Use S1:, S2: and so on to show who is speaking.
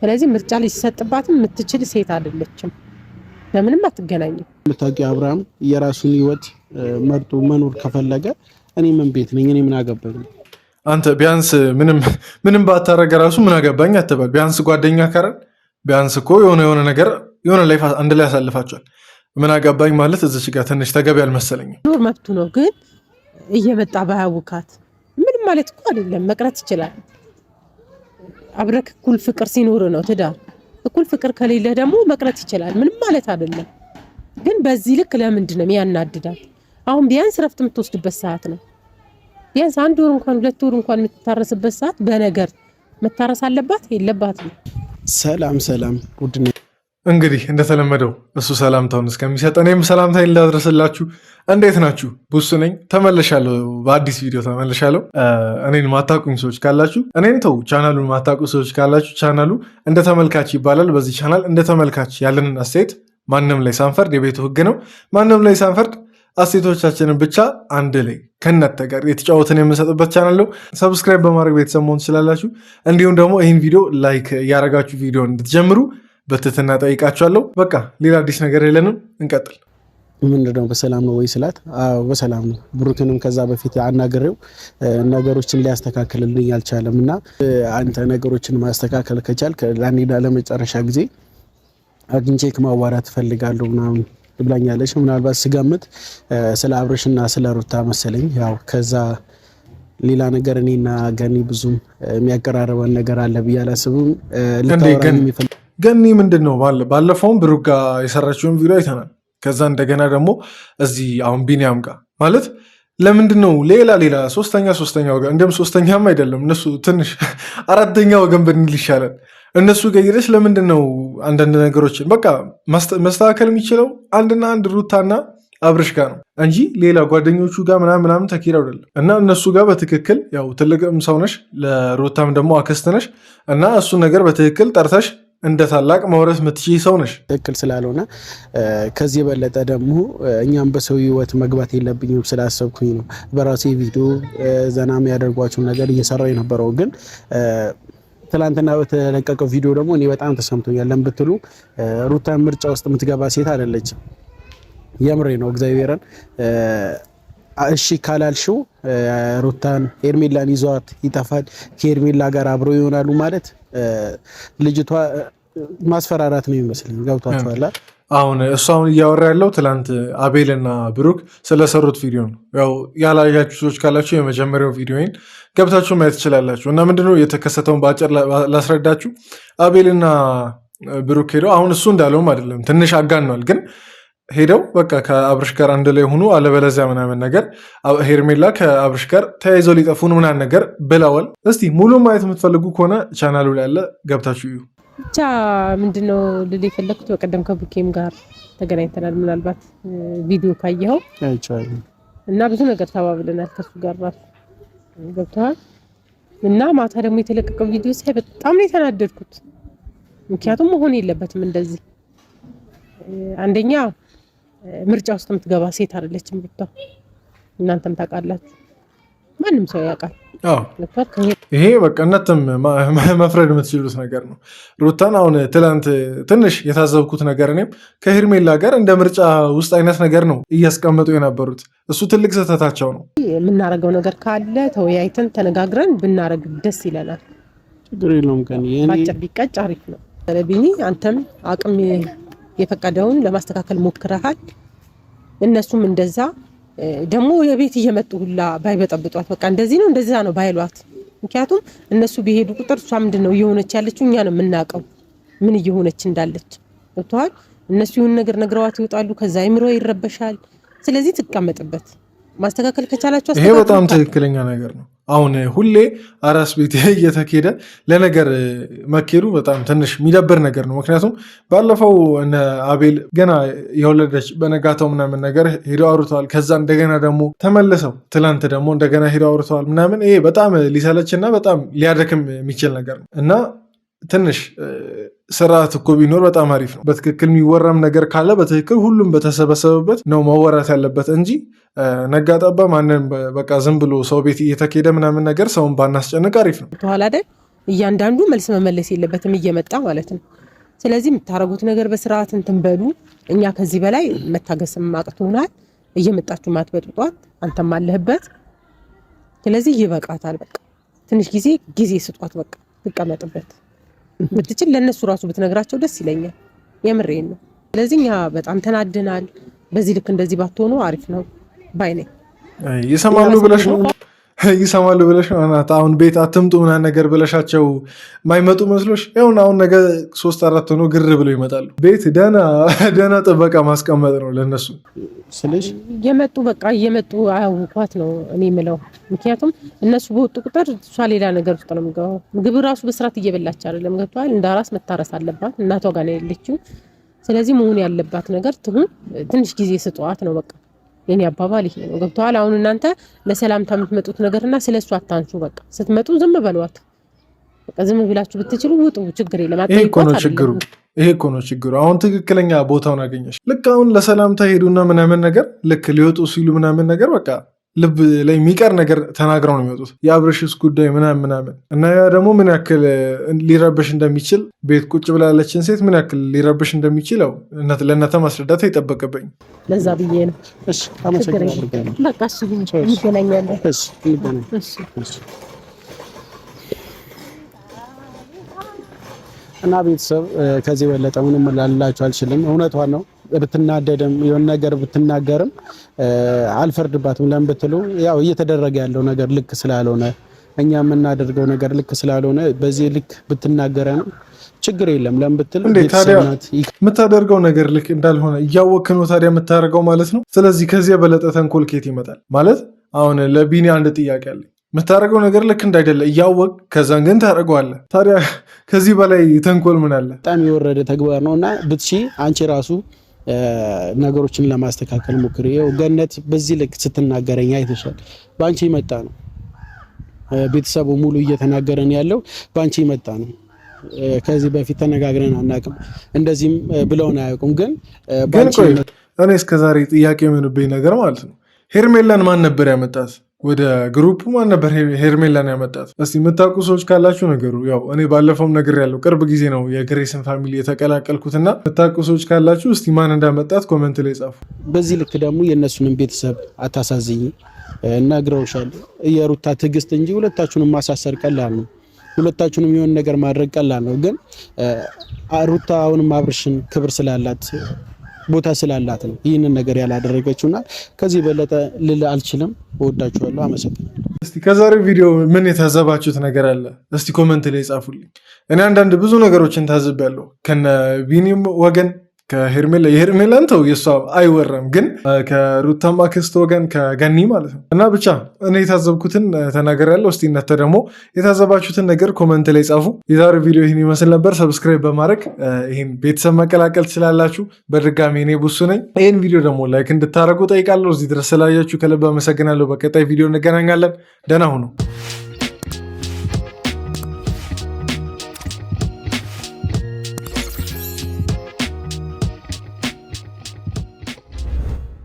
S1: ስለዚህ ምርጫ ሊሰጥባትም የምትችል ሴት አይደለችም። ለምንም አትገናኝም።
S2: የምታውቂው አብርሃም የራሱን ህይወት መርጦ መኖር ከፈለገ እኔ ምን ቤት ነኝ? እኔ ምን አገባኝ?
S3: አንተ ቢያንስ ምንም ባታረገ ራሱ ምን አገባኝ አትበል። ቢያንስ ጓደኛ ከረን ቢያንስ እኮ የሆነ ነገር የሆነ ላይፍ አንድ ላይ ያሳልፋቸዋል። ምን አገባኝ ማለት እዚች ጋር ትንሽ ተገቢ አልመሰለኝም።
S1: ኖር መብቱ ነው፣ ግን እየመጣ ባያውካት ምንም ማለት እኮ አይደለም። መቅረት ይችላል። አብረክ እኩል ፍቅር ሲኖር ነው ትዳር። እኩል ፍቅር ከሌለ ደግሞ መቅረት ይችላል። ምንም ማለት አይደለም። ግን በዚህ ልክ ለምንድን ነው ያናድዳል? አሁን ቢያንስ ረፍት የምትወስድበት ሰዓት ነው። ቢያንስ 1 ወር እንኳን 2 ወር እንኳን የምትታረስበት ሰዓት በነገር መታረስ አለባት የለባትም?
S2: ሰላም ውድና
S3: እንግዲህ እንደተለመደው እሱ ሰላምታውን እስከሚሰጥ እኔም ሰላምታዬን ላድረስላችሁ። እንዴት ናችሁ? ቡሱ ነኝ። ተመልሻለሁ፣ በአዲስ ቪዲዮ ተመልሻለሁ። እኔን ማታቁኝ ሰዎች ካላችሁ እኔን ተው፣ ቻናሉን ማታቁ ሰዎች ካላችሁ ቻናሉ እንደ ተመልካች ይባላል። በዚህ ቻናል እንደ ተመልካች ያለንን አስተያየት ማንም ላይ ሳንፈርድ፣ የቤቱ ህግ ነው፣ ማንም ላይ ሳንፈርድ አስተያየቶቻችንን ብቻ አንድ ላይ ከእናንተ ጋር የተጫወትን የምንሰጥበት ቻናል ነው። ሰብስክራይብ በማድረግ ቤተሰብ መሆን ትችላላችሁ። እንዲሁም ደግሞ ይህን ቪዲዮ ላይክ እያደረጋችሁ ቪዲዮ እንድትጀምሩ በትህትና ጠይቃችኋለሁ። በቃ ሌላ አዲስ ነገር የለንም፣ እንቀጥል።
S2: ምንድነው በሰላም ነው ወይ ስላት፣ አዎ በሰላም ነው። ብሩክንም ከዛ በፊት አናግሬው ነገሮችን ሊያስተካክልልኝ አልቻለም እና አንተ ነገሮችን ማስተካከል ከቻልክ ለአንዴና ለመጨረሻ ጊዜ አግኝቼክ ማዋራት እፈልጋለሁ ምናምን ብላኛለች። ምናልባት ስገምት ስለ አብርሽና ስለ ሩታ መሰለኝ። ያው ከዛ ሌላ ነገር እኔና ገኒ ብዙም የሚያቀራርበን ነገር አለ ብዬ አላስብም።
S3: ገኒ ምንድን ነው ባለፈውም ብሩክ ጋር የሰራችውን ቪዲዮ አይተናል። ከዛ እንደገና ደግሞ እዚህ አሁን ቢኒያም ጋር ማለት ለምንድን ነው ሌላ ሶስተኛ ወገን? እንደም ሶስተኛም አይደለም እነሱ ትንሽ አራተኛ ወገን ብንል ይሻላል። እነሱ ገይረች ለምንድን ነው አንዳንድ ነገሮችን በቃ መስተካከል የሚችለው አንድና አንድ ሩታና አብርሽ ጋር ነው እንጂ ሌላ ጓደኞቹ ጋር ምናምን ተኪር አይደለም። እና እነሱ ጋር በትክክል ያው ትልቅም ሰው ነሽ፣ ለሩታም ደግሞ አክስት ነሽ እና እሱን ነገር በትክክል ጠርተሽ እንደ ታላቅ ማውረስ የምትችይ ሰው ነሽ።
S2: ትክክል ስላልሆነ ከዚህ የበለጠ ደግሞ እኛም በሰው ህይወት መግባት የለብኝም ስላሰብኩኝ ነው በራሴ ቪዲዮ ዘና የሚያደርጓቸው ነገር እየሰራው የነበረው። ግን ትላንትና በተለቀቀው ቪዲዮ ደግሞ እኔ በጣም ተሰምቶኛል። ለምን ብትሉ ሩታን ምርጫ ውስጥ የምትገባ ሴት አይደለችም። የምሬ ነው እግዚአብሔርን። እሺ ካላልሽው ሩታን ኤርሜላን ይዟት ይጠፋል፣ ከኤርሜላ ጋር አብረው ይሆናሉ ማለት ልጅቷ ማስፈራራት ነው ይመስለኝ። ገብቷችኋል?
S3: አሁን እሱ እያወራ ያለው ትላንት አቤልና ብሩክ ስለሰሩት ቪዲዮ ነው። ያው ያላያችሁ ሰዎች ካላችሁ የመጀመሪያው ቪዲዮን ገብታችሁ ማየት ትችላላችሁ። እና ምንድነው የተከሰተውን በአጭር ላስረዳችሁ። አቤልና ብሩክ ሄደው አሁን እሱ እንዳለውም አይደለም ትንሽ አጋኗል፣ ግን ሄደው በቃ ከአብርሽ ጋር አንድ ላይ ሆኑ፣ አለበለዚያ ምናምን ነገር ሄርሜላ ከአብርሽ ጋር ተያይዘው ሊጠፉን ምናምን ነገር ብለዋል። እስቲ ሙሉ ማየት የምትፈልጉ ከሆነ ቻናሉ ላይ ያለ ገብታችሁ እዩ።
S1: ብቻ ምንድነው ልል የፈለኩት በቀደም ከቡኬም ጋር ተገናኝተናል። ምናልባት ቪዲዮ ካየኸው እና ብዙ ነገር ተባብለናል ከሱ ጋር ራሱ ገብተዋል። እና ማታ ደግሞ የተለቀቀው ቪዲዮ ሳይ በጣም ነው የተናደድኩት። ምክንያቱም መሆን የለበትም እንደዚህ። አንደኛ ምርጫ ውስጥ የምትገባ ሴት አይደለችም ሩታ። እናንተም ታውቃላችሁ፣ ማንም ሰው ያውቃል።
S3: ይሄ በቃ እናንተም መፍረድ የምትችሉት ነገር ነው። ሩታን አሁን ትላንት ትንሽ የታዘብኩት ነገር እኔም ከሄርሜላ ጋር እንደ ምርጫ ውስጥ አይነት ነገር ነው እያስቀመጡ የነበሩት። እሱ ትልቅ ስህተታቸው ነው።
S1: የምናረገው ነገር ካለ ተወያይተን ተነጋግረን ብናረግ ደስ ይለናል።
S2: ችግር የለውም።
S1: ባጭር ቢቀጭ አሪፍ ነው። ቢኒ አንተም አቅም የፈቀደውን ለማስተካከል ሞክረሃል። እነሱም እንደዛ ደግሞ የቤት እየመጡ ሁላ ባይበጠብጧት በቃ እንደዚህ ነው እንደዛ ነው ባይሏት። ምክንያቱም እነሱ ቢሄዱ ቁጥር እሷ ምንድነው እየሆነች ያለችው እኛ ነው የምናውቀው ምን እየሆነች እንዳለች። ገብቶሃል? እነሱ ይሁን ነገር ነግረዋት ይወጣሉ፣ ከዛ አይምሮ ይረበሻል። ስለዚህ ትቀመጥበት ማስተካከል ከቻላችሁ
S3: ይሄ በጣም ትክክለኛ ነገር ነው። አሁን ሁሌ አራስ ቤት እየተኬደ ለነገር መኬዱ በጣም ትንሽ የሚደብር ነገር ነው። ምክንያቱም ባለፈው እነ አቤል ገና የወለደች በነጋታው ምናምን ነገር ሄደው አውርተዋል። ከዛ እንደገና ደግሞ ተመልሰው ትላንት ደግሞ እንደገና ሄደው አውርተዋል ምናምን። ይሄ በጣም ሊሰለች እና በጣም ሊያደክም የሚችል ነገር ነው እና ትንሽ ስርዓት እኮ ቢኖር በጣም አሪፍ ነው። በትክክል የሚወራም ነገር ካለ በትክክል ሁሉም በተሰበሰበበት ነው መወራት ያለበት እንጂ ነጋጠባ ማንን በቃ ዝም ብሎ ሰው ቤት እየተኬደ ምናምን ነገር ሰውን ባናስጨንቅ አሪፍ ነው።
S1: ተኋላ አይደል እያንዳንዱ መልስ መመለስ የለበትም እየመጣ ማለት ነው። ስለዚህ የምታረጉት ነገር በስርዓት እንትን በሉ። እኛ ከዚህ በላይ መታገስም አቅቶናል። እየመጣችሁ ማትበጥጧት አንተም አለህበት። ስለዚህ ይበቃታል። በቃ ትንሽ ጊዜ ስጧት። በቃ ትቀመጥበት ብትችል ለነሱ ራሱ ብትነግራቸው ደስ ይለኛል። የምሬን ነው። ስለዚህ እኛ በጣም ተናድናል። በዚህ ልክ እንደዚህ ባትሆኑ አሪፍ ነው ባይ ነኝ።
S3: ይሰማሉ ብለሽ ነው አሁን ቤት አትምጡ ምናምን ነገር ብለሻቸው ማይመጡ መስሎሽ? ይሁን አሁን ነገ 3-4 ሆኖ ግር ብለው ይመጣሉ። ቤት ደህና ጥበቃ ማስቀመጥ ነው ለነሱ
S1: ስለሽ እየመጡ አያውቋት ነው እኔ የምለው። ምክንያቱም እነሱ በወጡ ቁጥር እሷ ሌላ ነገር ውስጥ ነው የምገባው። ምግብ ራሱ በስርዓት እየበላች አይደለም። ገብቷል። እንደ አራስ መታረስ አለባት። እናቷ ጋር ነው ያለችው። ስለዚህ መሆን ያለባት ነገር ትሁን። ትንሽ ጊዜ ስጧት ነው በቃ የኔ አባባል ይሄ ነው። ገብቷል። አሁን እናንተ ለሰላምታ የምትመጡት ነገርና ስለሱ አታንሱ። በቃ ስትመጡ ዝም በሏት። በቃ ዝም ብላችሁ ብትችሉ ውጡ፣ ችግር የለም።
S3: ይሄ እኮ ነው ችግሩ። አሁን ትክክለኛ ቦታውን አገኘሽ። ልክ አሁን ለሰላምታ ሄዱና ምናምን ነገር ልክ ሊወጡ ሲሉ ምናምን ነገር በቃ ልብ ላይ የሚቀር ነገር ተናግረው ነው የሚወጡት። የአብርሽስ ጉዳይ ምናምን እና ያ ደግሞ ምን ያክል ሊረብሽ እንደሚችል ቤት ቁጭ ብላለችን ሴት ምን ያክል ሊረብሽ እንደሚችል ለእናተ ማስረዳት አይጠበቅብኝ።
S1: ለዛ ብዬ ነው።
S2: እና ቤተሰብ ከዚህ በለጠ ምንም ላላችሁ አልችልም። እውነቷን ነው። ብትናደድም የሆነ ነገር ብትናገርም አልፈርድባትም። ለምን ብትሉ ያው እየተደረገ ያለው ነገር ልክ ስላልሆነ እኛ የምናደርገው ነገር ልክ ስላልሆነ በዚህ ልክ ብትናገረንም ችግር የለም። ለምን ብትል
S3: የምታደርገው ነገር ልክ እንዳልሆነ እያወቅህ ነው ታዲያ የምታደርገው ማለት ነው። ስለዚህ ከዚህ የበለጠ ተንኮል ከየት ይመጣል ማለት? አሁን ለቢኒ አንድ ጥያቄ አለኝ። የምታደርገው ነገር ልክ እንዳይደለ እያወቅ ከዛን ግን ታደርገዋለህ። ታዲያ ከዚህ በላይ ተንኮል ምን አለ?
S2: በጣም የወረደ ተግባር ነው እና ብትሺ አንቺ ራሱ ነገሮችን ለማስተካከል ሞክሪ። ይኸው ገነት በዚህ ልክ ስትናገረኝ አይተሻል። በአንቺ ይመጣ ነው። ቤተሰቡ ሙሉ እየተናገረን ያለው በአንቺ ይመጣ ነው። ከዚህ በፊት ተነጋግረን አናውቅም። እንደዚህም ብለውን አያውቁም። ግን
S3: እኔ እስከዛሬ ጥያቄ የሆነብኝ ነገር ማለት ነው ሄርሜላን ማን ነበር ያመጣት? ወደ ግሩፕ ማን ነበር ሄርሜላን ያመጣት? እስቲ የምታውቁ ሰዎች ካላችሁ ነገሩ። ያው እኔ ባለፈውም ነገር ያለው ቅርብ ጊዜ ነው የግሬስን ፋሚሊ የተቀላቀልኩትና የምታውቁ ሰዎች ካላችሁ እስቲ ማን እንዳመጣት ኮመንት ላይ ጻፉ።
S2: በዚህ ልክ ደግሞ የእነሱንም ቤተሰብ አታሳዝኝ። ነግረውሻል። የሩታ ትዕግስት እንጂ ሁለታችሁንም ማሳሰር ቀላል ነው። ሁለታችሁንም የሆነ ነገር ማድረግ ቀላል ነው። ግን ሩታ አሁንም አብርሽን ክብር ስላላት ቦታ ስላላት ነው ይህንን ነገር ያላደረገችውና ከዚህ በለጠ ልል አልችልም። እወዳችኋለሁ። አመሰግናለሁ።
S3: እስቲ ከዛሬው ቪዲዮ ምን የታዘባችሁት ነገር አለ? እስቲ ኮመንት ላይ ጻፉልኝ። እኔ አንዳንድ ብዙ ነገሮችን ታዝቤያለሁ ከነ ቢኒም ወገን የሄርሜላን ተው የሷ አይወራም፣ ግን ከሩታማ ክስት ወገን ከገኒ ማለት ነው። እና ብቻ እኔ የታዘብኩትን ተናግሬያለሁ። እስቲ እናንተ ደግሞ የታዘባችሁትን ነገር ኮመንት ላይ ጻፉ። የዛሬው ቪዲዮ ይህን ይመስል ነበር። ሰብስክራይብ በማድረግ ይህን ቤተሰብ መቀላቀል ትችላላችሁ። በድጋሚ እኔ ቡሱ ነኝ። ይህን ቪዲዮ ደግሞ ላይክ እንድታደርጉ ጠይቃለሁ። እዚህ ድረስ ስላያችሁ ከልብ አመሰግናለሁ። በቀጣይ ቪዲዮ እንገናኛለን። ደህና ሁኑ።